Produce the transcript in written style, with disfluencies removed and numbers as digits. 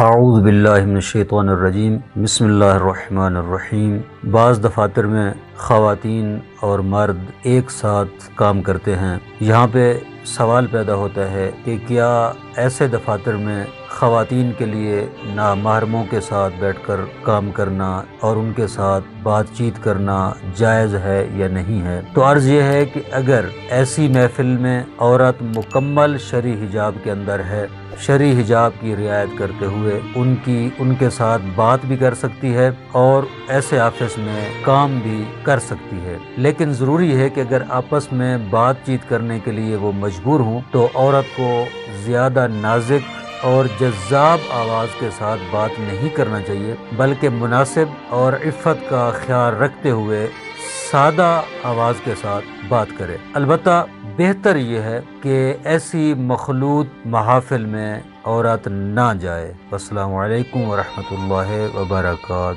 اعوذ باللہ من الشیطان الرجیم، بسم اللہ الرحمن الرحیم۔ بعض دفاتر میں خواتین اور مرد ایک ساتھ کام کرتے ہیں۔ یہاں پہ سوال پیدا ہوتا ہے کہ کیا ایسے دفاتر میں خواتین کے لیے نامحرموں کے ساتھ بیٹھ کر کام کرنا اور ان کے ساتھ بات چیت کرنا جائز ہے یا نہیں ہے؟ تو عرض یہ ہے کہ اگر ایسی محفل میں عورت مکمل شرعی حجاب کے اندر ہے، شرعی حجاب کی رعایت کرتے ہوئے ان کے ساتھ بات بھی کر سکتی ہے اور ایسے آفس میں کام بھی کر سکتی ہے، لیکن ضروری ہے کہ اگر آپس میں بات چیت کرنے کے لیے وہ مجبور ہوں تو عورت کو زیادہ نازک اور جذاب آواز کے ساتھ بات نہیں کرنا چاہیے، بلکہ مناسب اور عفت کا خیال رکھتے ہوئے سادہ آواز کے ساتھ بات کرے۔ البتہ بہتر یہ ہے کہ ایسی مخلوط محافل میں عورت نہ جائے۔ السلام علیکم ورحمۃ اللہ وبرکاتہ۔